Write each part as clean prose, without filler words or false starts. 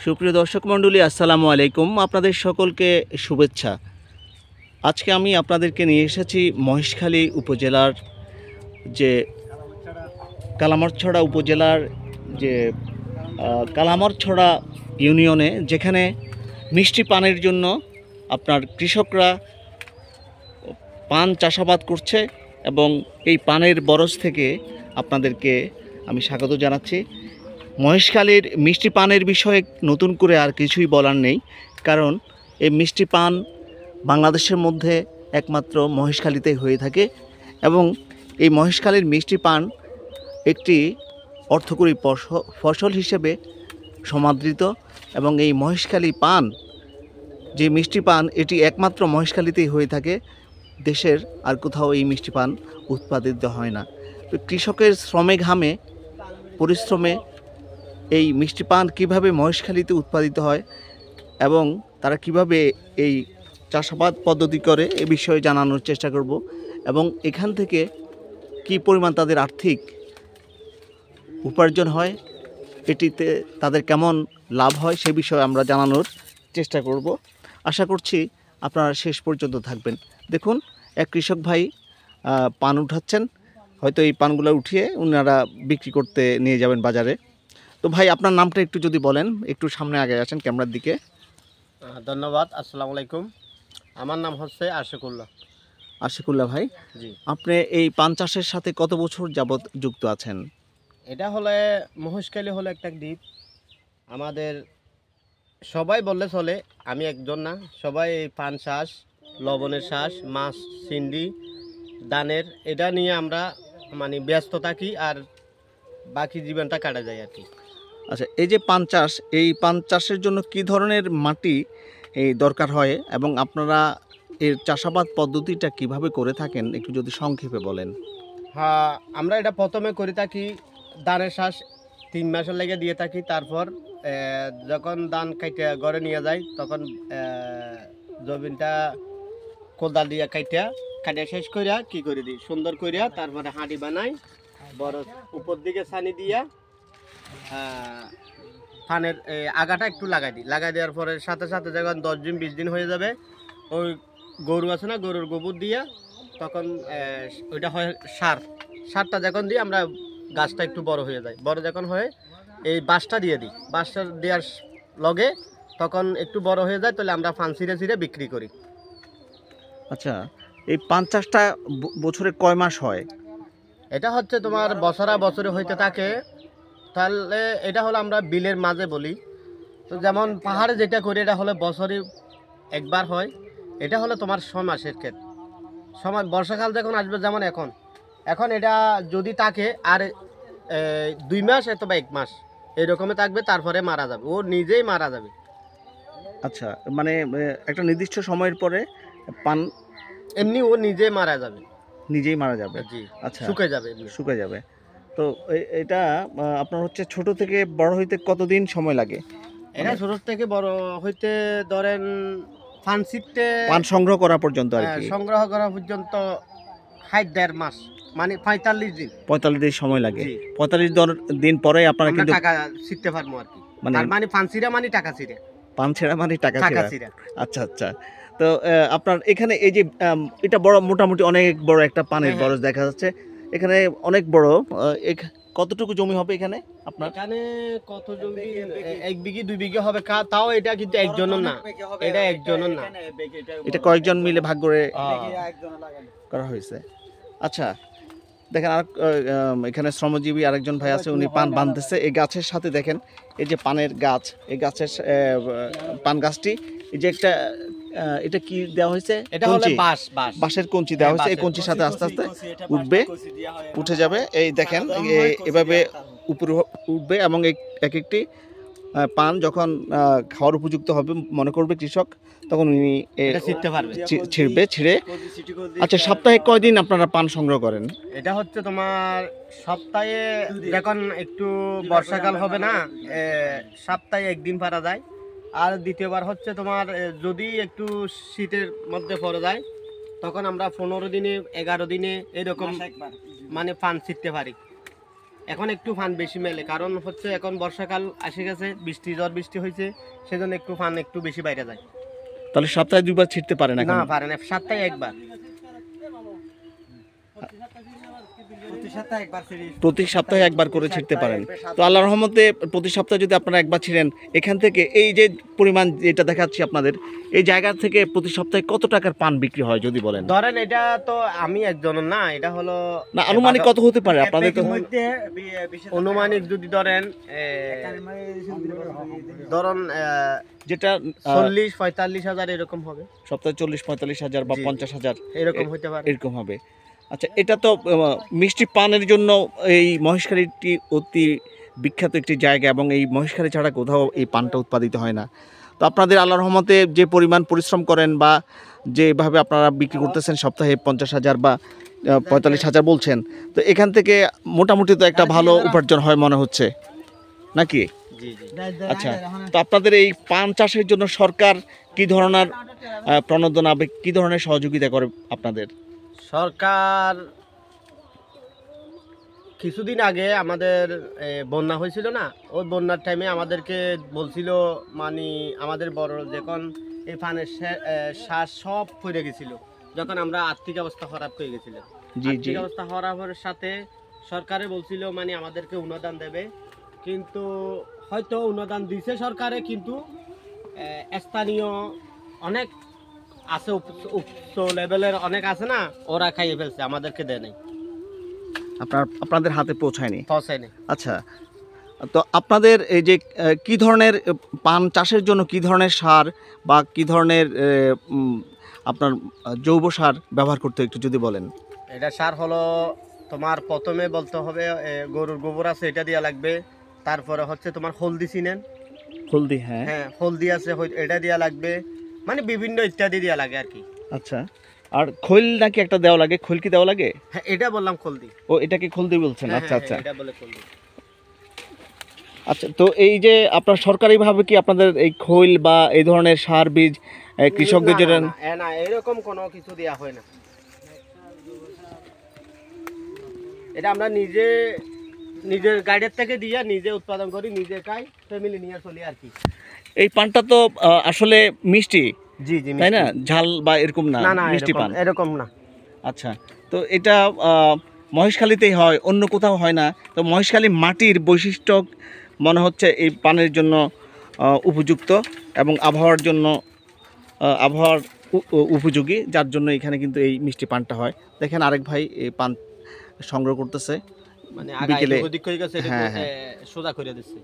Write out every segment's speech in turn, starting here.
সুপ্রিয় দর্শক মণ্ডলী, আসসালামু আলাইকুম। আপনাদের সকলকে শুভেচ্ছা। আজকে আমি আপনাদেরকে নিয়ে এসেছি মহেশখালী উপজেলার যে কালামারছড়া উপজেলার যে কালামারছড়া ইউনিয়নে, যেখানে মিষ্টি পানের জন্য আপনার কৃষকরা পান চাষাবাদ করছে এবং এই পানের বরজ থেকে আপনাদেরকে আমি স্বাগত জানাচ্ছি। মহেশখালীর মিষ্টি পানের বিষয়ে নতুন করে আর কিছুই বলার নেই, কারণ এই মিষ্টি পান বাংলাদেশের মধ্যে একমাত্র মহেশখালীতেই হয়ে থাকে এবং এই মহেশখালীর মিষ্টি পান একটি অর্থকরী ফসল হিসেবে সমাদৃত এবং এই মহেশখালী পান, যে মিষ্টি পান, এটি একমাত্র মহেশখালীতেই হয়ে থাকে। দেশের আর কোথাও এই মিষ্টি পান উৎপাদিত হয় না। তো কৃষকের শ্রমে ঘামে পরিশ্রমে এই মিষ্টি পান কীভাবে মহেশখালীতে উৎপাদিত হয় এবং তারা কিভাবে এই চাষাবাদ পদ্ধতি করে এ বিষয়ে জানানোর চেষ্টা করব এবং এখান থেকে কি পরিমাণ তাদের আর্থিক উপার্জন হয়, এটিতে তাদের কেমন লাভ হয় সে বিষয়ে আমরা জানানোর চেষ্টা করব। আশা করছি আপনারা শেষ পর্যন্ত থাকবেন। দেখুন, এক কৃষক ভাই পান উঠাচ্ছেন, হয়তো এই পানগুলো উঠিয়ে ওনারা বিক্রি করতে নিয়ে যাবেন বাজারে। তো ভাই, আপনার নামটা একটু যদি বলেন, একটু সামনে আগে আসেন ক্যামেরার দিকে। ধন্যবাদ। আসসালামু আলাইকুম। আমার নাম হচ্ছে আশিকুল্লাহ। আশিকুল্লাহ ভাই, জি, আপনি এই পান চাষের সাথে কত বছর যাবত যুক্ত আছেন? এটা হলে মহেশখালী হলো একটা দ্বীপ। আমাদের সবাই বললে চলে, আমি একজন না, সবাই এই পান চাষ, লবণের চাষ, মাছ, চিংড়ি, ধানের, এটা নিয়ে আমরা মানে ব্যস্ত থাকি আর বাকি জীবনটা কাটা যায় আর কি। আচ্ছা, এই যে পান চাষ, এই পান চাষের জন্য কি ধরনের মাটি এই দরকার হয় এবং আপনারা এর চাষাবাদ পদ্ধতিটা কিভাবে করে থাকেন একটু যদি সংক্ষেপে বলেন। হ্যাঁ, আমরা এটা প্রথমে করে থাকি ধানের চাষ 3 মাসের লেগে দিয়ে থাকি। তারপর যখন ধান কাইটা ঘরে নিয়ে যায় তখন জমিনটা কোদাল দিয়ে কাটিয়া শেষ করিয়া কি করে দিই সুন্দর করিয়া, তারপরে হাঁড়ি বানাই, বড় উপর দিকে ছানি দিয়া ফানের আগাটা একটু লাগাই দেওয়ার পরে সাথে সাথে যখন 10 দিন 20 দিন হয়ে যাবে, ওই গরু আছে না, গরুর গোবর দিয়া তখন ওইটা হয় সারটা যখন দিই আমরা, গাছটা একটু বড় হয়ে যায়। বড় যখন হয় এই বাঁশটা দিয়ে দিই, বাঁশটা দেওয়ার লগে তখন একটু বড় হয়ে যায়, তাহলে আমরা ফান ছিঁড়ে ছিঁড়ে বিক্রি করি। আচ্ছা, এই পান চাষটা বছরে কয় মাস হয়? এটা হচ্ছে তোমার বছরে হইতে থাকে। তাহলে এটা হলো আমরা বিলের মাঝে বলি। তো যেমন পাহাড়ে যেটা করি এটা হলে বছরে একবার হয়। এটা হলো তোমার 6 মাসের ক্ষেত। সময় বর্ষাকাল যখন আসবে, যেমন এখন এটা যদি থাকে আর 2 মাস অথবা 1 মাস এরকমই থাকবে, তারপরে মারা যাবে, ও নিজেই মারা যাবে। আচ্ছা, মানে একটা নির্দিষ্ট সময়ের পরে পান এমনি ও নিজেই মারা যাবে, নিজেই মারা যাবে। জি, আচ্ছা, শুকিয়ে যাবে এমনি। শুকিয়ে যাবে। তো এটা আপনার হচ্ছে ছোট থেকে বড় হইতে কতদিন সময় লাগে? এটা ছোট থেকে বড় হইতে ধরেন ফানসিপটে পান সংগ্রহ করা পর্যন্ত আর কি সংগ্রহ করা পর্যন্ত 1.5 মাস, মানে 45 দিন। 45 দিন সময় লাগে। জি। 45 দিন পরে আপনারা আমরা কিন্তু টাকা শিখতে পারবো আর কি। মানে মানে ফানসিরা মানে টাকা ছিঁড়ে। পান ছেঁড়া মানে টাকা টাকা ছেঁড়া। ছিঁড়ে। আচ্ছা আচ্ছা। তো আপনার এখানে এই যে এটা বড়, মোটামুটি অনেক বড় একটা পানের হ্যাঁ, বরজ দেখা যাচ্ছে। এখানে অনেক বড়। কতটুকু জমি হবে এখানে আপনার? এখানে কত জমি? 1 বিঘি 2 বিঘি হবে, তাও এটা কিন্তু একজনের না, এটা একজনের না, এটা কয়েকজন মিলে ভাগ করে করা হয়েছে। আচ্ছা, দেখেন আর এখানে শ্রমজীবী আরেকজন ভাই আছে, উনি পান বাঁধতেছে এই গাছের সাথে। দেখেন এই যে পানের গাছ, এই গাছের পান গাছটি, এই যে একটা এটা কি দেওয়া হয়েছে? এটা হলো বাঁশের কঞ্চি দেওয়া হয়েছে। এই কঞ্চির সাথে আস্তে আস্তে উঠে যাবে। এই দেখেন এভাবে উপরে উঠবে এবং এক একটি পান যখন খাওয়ার উপযুক্ত হবে মনে করবে কৃষক, তখন উনি ছিঁড়ে। আচ্ছা, সপ্তাহে কয়দিন আপনারা পান সংগ্রহ করেন? এটা হচ্ছে তোমার সপ্তাহে, যখন একটু বর্ষাকাল হবে না, সপ্তাহে 1 দিন পারা যায়। আর দ্বিতীয়বার হচ্ছে তোমার যদি একটু শীতের মধ্যে পড়ে যায়, তখন আমরা 15 দিনে 11 দিনে এরকম মানে পান ছিঁড়তে পারি। এখন একটু পান বেশি মেলে, কারণ হচ্ছে এখন বর্ষাকাল এসে গেছে, ঝড় বৃষ্টি হয়েছে, সেজন্য একটু পান একটু বেশি বাইরে যায়। তাহলে সপ্তাহে 2 বার ছিটতে পারেন এখন? না, পারে না, সপ্তাহে একবার। প্রতি সপ্তাহে একবার করে ছিটতে পারেন। তো আল্লাহর রহমতে প্রতি সপ্তাহে যদি আপনারা একবার ছিলেন, এখান থেকে এই যে পরিমাণ যেটা দেখাচ্ছি আপনাদের, এই জায়গা থেকে প্রতি সপ্তাহে কত টাকার পান বিক্রি হয় যদি বলেন? ধরেন এটা তো আমি একজনের না, এটা হলো না, আনুমানিক কত হতে পারে আপনাদের? তো অনুমানিক যদি ধরেন ধরুন যেটা 40-45 হাজার এরকম হবে, সপ্তাহে 40-45 হাজার বা 50 হাজার এরকম হতে পারে। এরকম হবে। আচ্ছা, এটা তো মিষ্টি পানের জন্য এই মহেশখালীটি অতি বিখ্যাত একটি জায়গা, এবং এই মহেশখালী ছাড়া কোথাও এই পানটা উৎপাদিত হয় না। তো আপনাদের আল্লাহর রহমতে যে পরিমাণ পরিশ্রম করেন বা যেভাবে আপনারা বিক্রি করতেছেন সপ্তাহে 50,000 বা 45,000 বলছেন, তো এখান থেকে মোটামুটি তো একটা ভালো উপার্জন হয় মনে হচ্ছে নাকি? জি জি। আচ্ছা, তো আপনাদের এই পান চাষের জন্য সরকার কি ধরনের প্রণোদনা বা কি ধরনের সহযোগিতা করে আপনাদের? সরকার কিছুদিন আগে আমাদের বন্যা হয়েছিল না, ওই বন্যার টাইমে আমাদেরকে বলছিল, মানে আমাদের বড় যখন এই পানের শ্বাস সব পড়ে গেছিল, যখন আমরা আর্থিক অবস্থা খারাপ হয়ে গেছিল, জি জি। আর্থিক অবস্থা খারাপের সাথে সরকারে বলছিল মানে আমাদেরকে অনুদান দেবে, কিন্তু হয়তো অনুদান দিছে সরকারে, কিন্তু স্থানীয় অনেক আছে, উচ্চ লেভেলের অনেক আছে না, ওরা খাইয়ে ফেলছে, আমাদেরকে দেয় নাই, আপনাদের হাতে পৌঁছায়নি? পৌঁছায়নি। আচ্ছা, তো আপনাদের এই যে কি ধরনের পান চাষের জন্য কি ধরনের সার বা কি ধরনের আপনার জৈব সার ব্যবহার করতে একটু যদি বলেন? এটা সার হলো তোমার প্রথমে বলতে হবে গরুর গোবর আছে, এটা দেওয়া লাগবে। তারপরে হচ্ছে তোমার হলদি চিনেন? হলদি, হ্যাঁ হ্যাঁ, হলদি আছে, এটা দেওয়া লাগবে, মানে বিভিন্ন ইত্যাদি দেওয়া লাগে আর কি। আচ্ছা, আর খৈল নাকি একটা দেওয়া লাগে, খৈল কি দেওয়া লাগে? হ্যাঁ, এটা বললাম হলদি। ও, এটাকে খলদি বলছেন? হ্যাঁ, আচ্ছা হ্যাঁ, আচ্ছা এটা বলে হলদি। আচ্ছা, তো এই যে আপনার সরকারিভাবে কি আপনাদের এই খৈল বা এই ধরনের সার বীজ কৃষকদের না, জন্য? না, না, না, এরকম কোনো কিছু দেওয়া হয় না। এটা আমরা নিজের গাড়ির থেকে দিয়ে নিজে উৎপাদন করি, নিজে খাই, ফ্যামিলি নিয়ে চলি আর কি। এই পানটা তো আসলে মিষ্টি, জি জি, তাই না? ঝাল বা এরকম না, না না, মিষ্টি পান। এরকম না। আচ্ছা, তো এটা মহেশখালীতেই হয়, অন্য কোথাও হয় না। তো মহেশখালী মাটির বৈশিষ্ট্য মনে হচ্ছে এই পানের জন্য উপযুক্ত, এবং আবহাওয়ার জন্য আবহাওয়ার উপযোগী, যার জন্য এখানে কিন্তু এই মিষ্টি পানটা হয়। দেখেন আরেক ভাই এই পান সংগ্রহ করতেছে, মানে বিকেলে। ওদিক হয়ে গেছে, হ্যাঁ, হ্যাঁ। সোজা করে দিচ্ছে।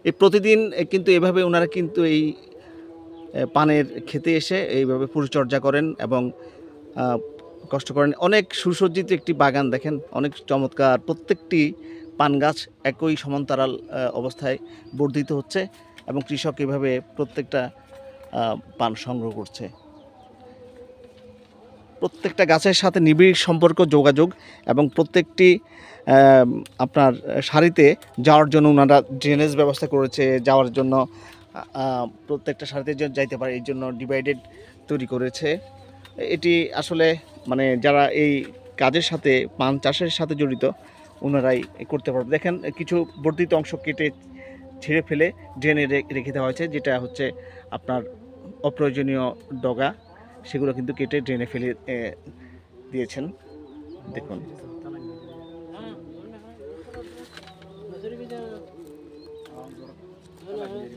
এই প্রতিদিন কিন্তু এভাবে ওনারা কিন্তু এই পানের খেতে এসে এইভাবে পরিচর্যা করেন এবং কষ্ট করেন। অনেক সুসজ্জিত একটি বাগান, দেখেন অনেক চমৎকার। প্রত্যেকটি পান গাছ একই সমান্তরাল অবস্থায় বর্ধিত হচ্ছে, এবং কৃষক এভাবে প্রত্যেকটা পান সংগ্রহ করছে। প্রত্যেকটা গাছের সাথে নিবিড় সম্পর্ক, যোগাযোগ, এবং প্রত্যেকটি আপনার সারিতে যাওয়ার জন্য ওনারা ড্রেনেজ ব্যবস্থা করেছে, যাওয়ার জন্য প্রত্যেকটা সারিতে যাইতে পারে এই জন্য ডিভাইডেড তৈরি করেছে। এটি আসলে মানে যারা এই কাজের সাথে, পান চাষের সাথে জড়িত, ওনারাই করতে পারবে। দেখেন কিছু বর্ধিত অংশ কেটে ছিঁড়ে ফেলে ড্রেনে রেখে দেওয়া হয়েছে, যেটা হচ্ছে আপনার অপ্রয়োজনীয় ডগা, সেগুলো কিন্তু কেটে ড্রেনে ফেলে দিয়েছেন। দেখুন,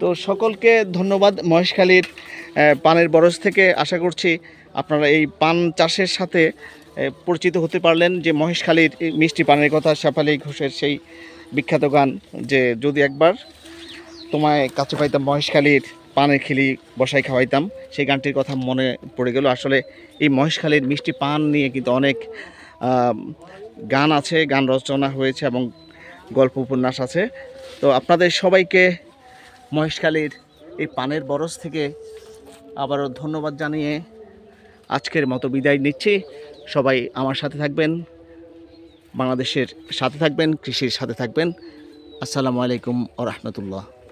তো সকলকে ধন্যবাদ। মহেশখালীর পানের বরজ থেকে আশা করছি আপনারা এই পান চাষের সাথে পরিচিত হতে পারলেন, যে মহেশখালীর মিষ্টি পানের কথা, শেফালী ঘোষের সেই বিখ্যাত গান, যে যদি একবার তোমায় কাছে পাইতাম মহেশখালীর পানের খিলি বসাই খাওয়াইতাম, সেই গানটির কথা মনে পড়ে গেল। আসলে এই মহেশখালীর মিষ্টি পান নিয়ে কিন্তু অনেক গান আছে, গান রচনা হয়েছে এবং গল্প উপন্যাস আছে। তো আপনাদের সবাইকে মহেশখালীর এই পানের বরজ থেকে আবারও ধন্যবাদ জানিয়ে আজকের মতো বিদায় নিচ্ছি। সবাই আমার সাথে থাকবেন, বাংলাদেশের সাথে থাকবেন, কৃষির সাথে থাকবেন। আসসালামু আলাইকুম ওয়া রাহমাতুল্লাহ।